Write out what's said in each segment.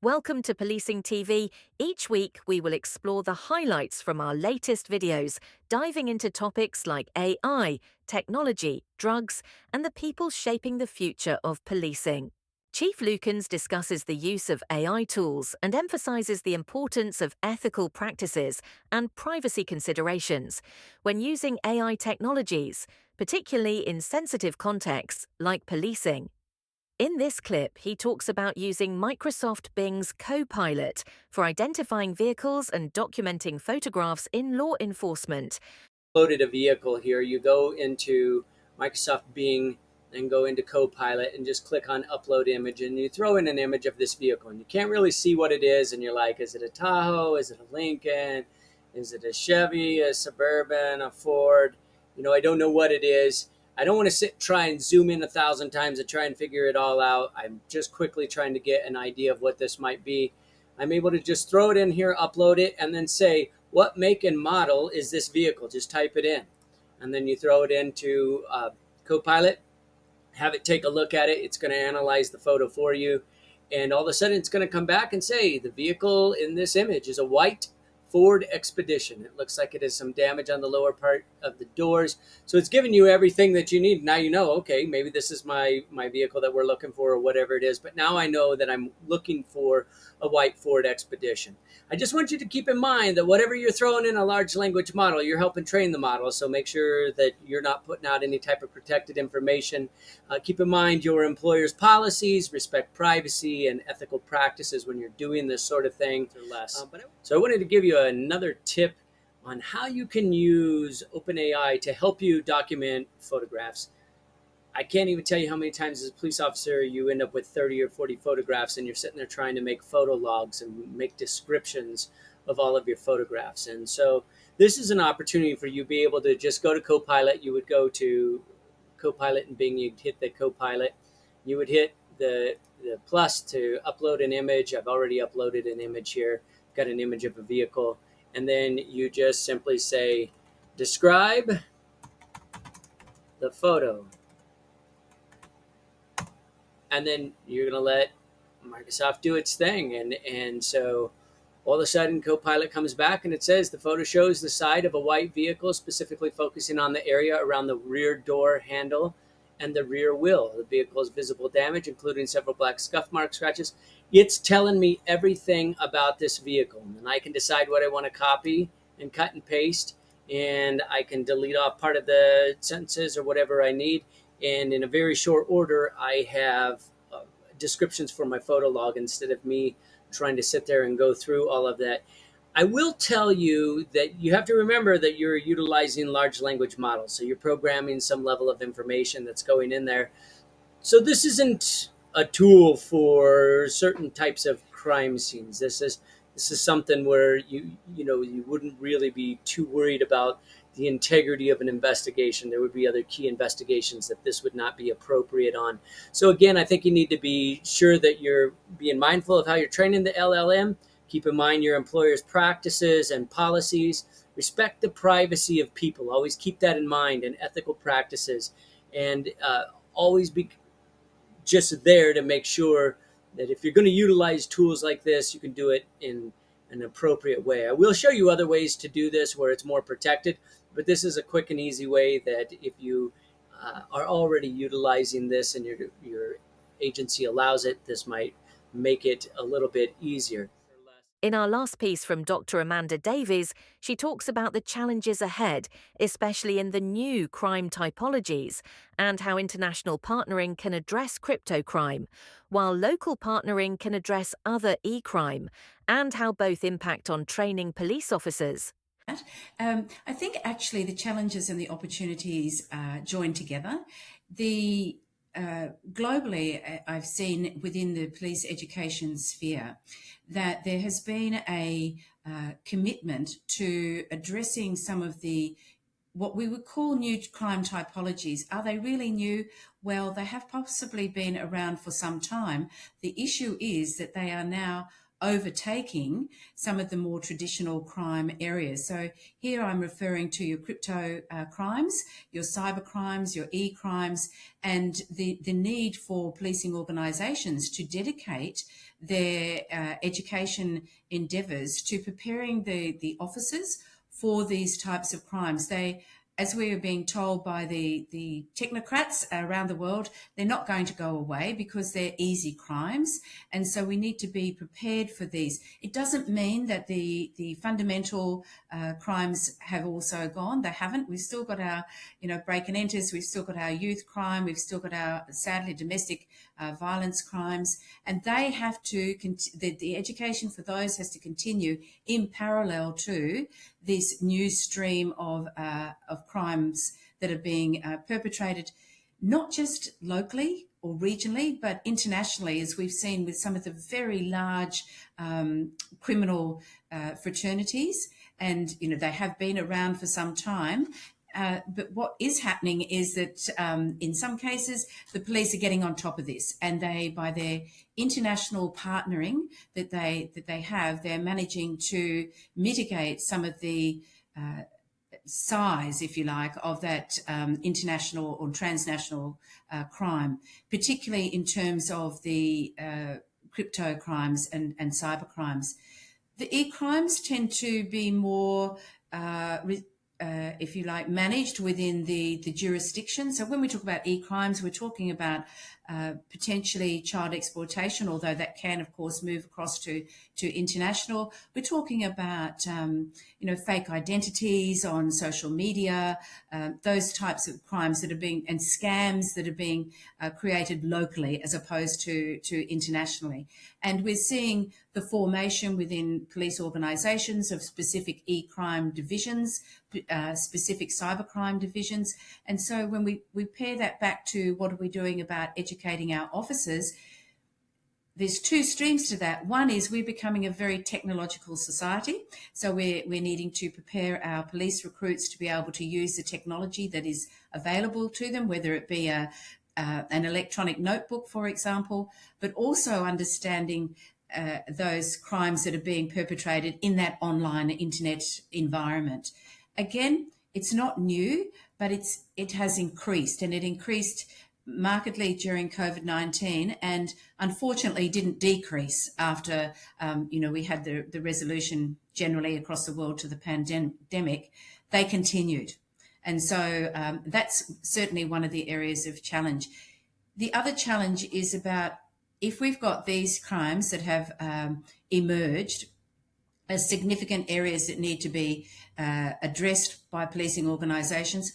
Welcome to Policing TV. Each week, we will explore the highlights from our latest videos, diving into topics like AI, technology, drugs, and the people shaping the future of policing. Chief Lukens discusses the use of AI tools and emphasizes the importance of ethical practices and privacy considerations when using AI technologies, particularly in sensitive contexts like policing. In this clip, he talks about using Microsoft Bing's Copilot for identifying vehicles and documenting photographs in law enforcement. Loaded a vehicle here, you go into Microsoft Bing and go into Copilot and just click on upload image, and you throw in an image of this vehicle and you can't really see what it is, and you're like, is it a Tahoe, is it a Lincoln, is it a Chevy, a Suburban, a Ford? I don't know what it is. I don't want to try and zoom in 1,000 times and try and figure it all out. I'm just quickly trying to get an idea of what this might be. I'm able to just throw it in here, upload it, and then say, what make and model is this vehicle? Just type it in. And then you throw it into Copilot, have it take a look at it. It's going to analyze the photo for you. And all of a sudden, it's going to come back and say, the vehicle in this image is a white Ford Expedition. It looks like it has some damage on the lower part of the doors. So it's giving you everything that you need. Now you know, okay, maybe this is my vehicle that we're looking for, or whatever it is. But now I know that I'm looking for a white Ford Expedition. I just want you to keep in mind that whatever you're throwing in a large language model, you're helping train the model. So make sure that you're not putting out any type of protected information. Keep in mind your employer's policies, respect privacy and ethical practices when you're doing this sort of thing. Or less. So I wanted to give you another tip on how you can use OpenAI to help you document photographs. I can't even tell you how many times as a police officer you end up with 30 or 40 photographs, and you're sitting there trying to make photo logs and make descriptions of all of your photographs. And so this is an opportunity for you to be able to just go to Copilot. You would go to Copilot and Bing, you'd hit the Copilot. You would hit the plus to upload an image. I've already uploaded an image here. Got an image of a vehicle. And then you just simply say, describe the photo. And then you're going to let Microsoft do its thing. And so all of a sudden, Copilot comes back and it says the photo shows the side of a white vehicle, specifically focusing on the area around the rear door handle and the rear wheel. The vehicle's visible damage, including several black scuff mark scratches. It's telling me everything about this vehicle. And I can decide what I want to copy and cut and paste. And I can delete off part of the sentences or whatever I need. And in a very short order, I have descriptions for my photo log instead of me trying to sit there and go through all of that. I will tell you that you have to remember that you're utilizing large language models. So you're programming some level of information that's going in there. So this isn't a tool for certain types of crime scenes. This is something where you wouldn't really be too worried about the integrity of an investigation. There would be other key investigations that this would not be appropriate on. So again, I think you need to be sure that you're being mindful of how you're training the LLM. Keep in mind your employer's practices and policies. Respect the privacy of people. Always keep that in mind, and ethical practices. And always be just there to make sure that if you're going to utilize tools like this, you can do it in an appropriate way. I will show you other ways to do this where it's more protected, but this is a quick and easy way that if you are already utilizing this and your agency allows it, this might make it a little bit easier. In our last piece from Dr. Amanda Davies, she talks about the challenges ahead, especially in the new crime typologies, and how international partnering can address crypto crime, while local partnering can address other e-crime, and how both impact on training police officers. I think actually the challenges and the opportunities join together. Globally, I've seen within the police education sphere that there has been a commitment to addressing some of what we would call new crime typologies. Are they really new? Well, they have possibly been around for some time. The issue is that they are now overtaking some of the more traditional crime areas. So here I'm referring to your crypto crimes, your cyber crimes, your e-crimes, and the need for policing organisations to dedicate their education endeavours to preparing the officers for these types of crimes. They, as we are being told by the technocrats around the world, they're not going to go away because they're easy crimes. And so we need to be prepared for these. It doesn't mean that the fundamental crimes have also gone. They haven't. We've still got our, break and enters. We've still got our youth crime. We've still got our, sadly, domestic violence crimes. And they have to, the education for those has to continue in parallel to this new stream of crimes that are being perpetrated, not just locally or regionally, but internationally, as we've seen with some of the very large criminal fraternities. And, they have been around for some time. But what is happening is that in some cases, the police are getting on top of this, and they, by their international partnering that they have, they're managing to mitigate some of the size, if you like, of that international or transnational crime, particularly in terms of the crypto crimes and cyber crimes. The e-crimes tend to be more if you like, managed within the jurisdiction. So when we talk about e-crimes, we're talking about potentially child exploitation, although that can, of course, move across to international. We're talking about, fake identities on social media, those types of crimes that are being, and scams that are being created locally as opposed to internationally. And we're seeing the formation within police organisations of specific e-crime divisions, specific cybercrime divisions. And so when we pair that back to what are we doing about educating our officers, there's two streams to that. One is we're becoming a very technological society. So we're needing to prepare our police recruits to be able to use the technology that is available to them, whether it be an electronic notebook, for example, but also understanding those crimes that are being perpetrated in that online internet environment. Again, it's not new, but it has increased, and it increased markedly during COVID-19, and unfortunately didn't decrease after we had the resolution generally across the world to the pandemic. They continued, and so that's certainly one of the areas of challenge. The other challenge is about if we've got these crimes that have emerged as significant areas that need to be addressed by policing organisations,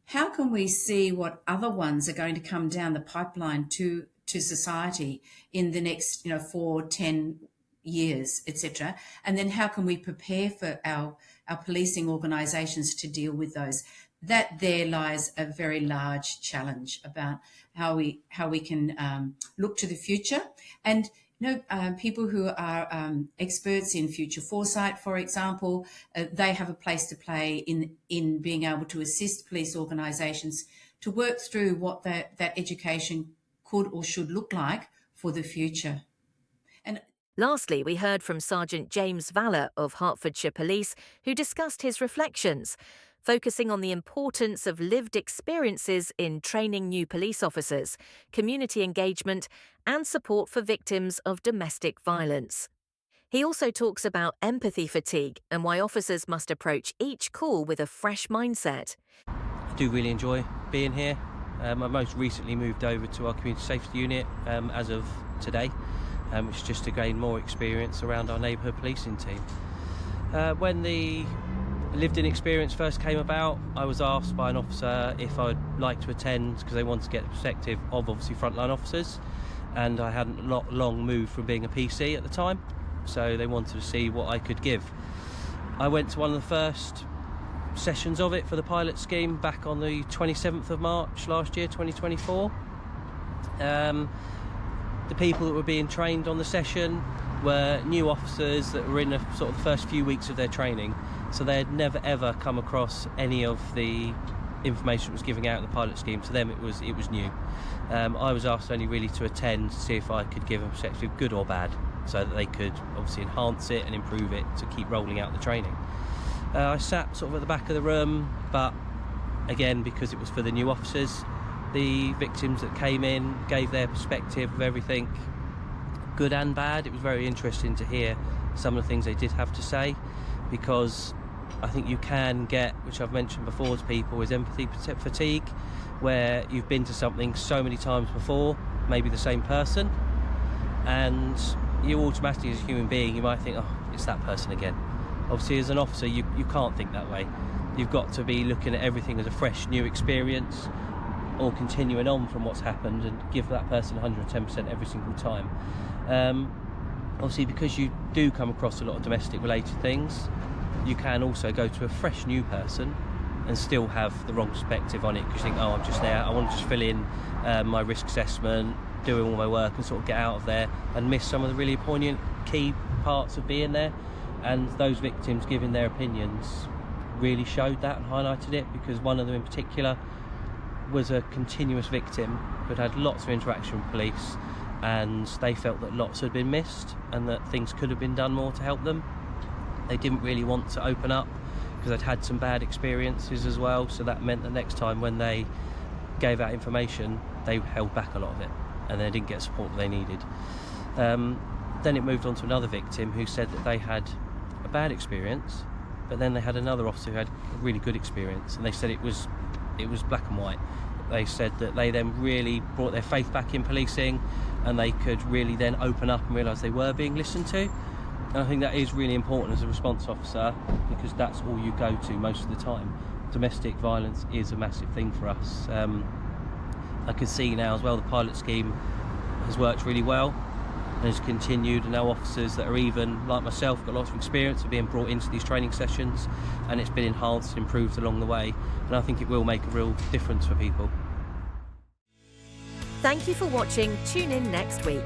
how can we see what other ones are going to come down the pipeline to society in the next 4, 10 years, etc.? And then how can we prepare for our policing organisations to deal with those? That there lies a very large challenge about how we can look to the future. And people who are experts in future foresight, for example, they have a place to play in being able to assist police organisations to work through what that education could or should look like for the future. And lastly, we heard from Sergeant James Valour of Hertfordshire Police, who discussed his reflections, focusing on the importance of lived experiences in training new police officers, community engagement, and support for victims of domestic violence. He also talks about empathy fatigue and why officers must approach each call with a fresh mindset. I do really enjoy being here. I most recently moved over to our community safety unit as of today, which is just to gain more experience around our neighbourhood policing team. When the lived-in experience first came about, I was asked by an officer if I would like to attend because they wanted to get the perspective of obviously frontline officers, and I hadn't long moved from being a PC at the time, so they wanted to see what I could give. I went to one of the first sessions of it for the pilot scheme back on the 27th of March last year, 2024. The people that were being trained on the session were new officers that were in the sort of the first few weeks of their training, so they had never ever come across any of the information that was giving out in the pilot scheme. To them it was new. I was asked only really to attend to see if I could give a perspective, good or bad. so that they could obviously enhance it and improve it to keep rolling out the training. I sat sort of at the back of the room, but again, because it was for the new officers, the victims that came in gave their perspective of everything, good and bad. It was very interesting to hear some of the things they did have to say, because I think you can get, which I've mentioned before to people, is empathy fatigue, where you've been to something so many times before, maybe the same person, and you automatically, as a human being, you might think, oh, it's that person again. Obviously, as an officer, you can't think that way. You've got to be looking at everything as a fresh new experience, or continuing on from what's happened, and give that person 110% every single time. Obviously, because you do come across a lot of domestic related things, you can also go to a fresh new person and still have the wrong perspective on it, because you think, oh, I'm just there, I want to just fill in my risk assessment, doing all my work, and sort of get out of there and miss some of the really poignant key parts of being there. And those victims giving their opinions really showed that and highlighted it, because one of them in particular was a continuous victim who'd had lots of interaction with police, and they felt that lots had been missed and that things could have been done more to help them. They didn't really want to open up because they'd had some bad experiences as well, so that meant that next time when they gave out information, they held back a lot of it and they didn't get support that they needed. Then it moved on to another victim who said that they had a bad experience, but then they had another officer who had a really good experience, and they said it was black and white. They said that they then really brought their faith back in policing, and they could really then open up and realise they were being listened to. And I think that is really important as a response officer, because that's all you go to most of the time. Domestic violence is a massive thing for us. I can see now as well the pilot scheme has worked really well and has continued, and now officers that are even like myself got lots of experience of being brought into these training sessions, and it's been enhanced and improved along the way, and I think it will make a real difference for people. Thank you for watching. Tune in next week.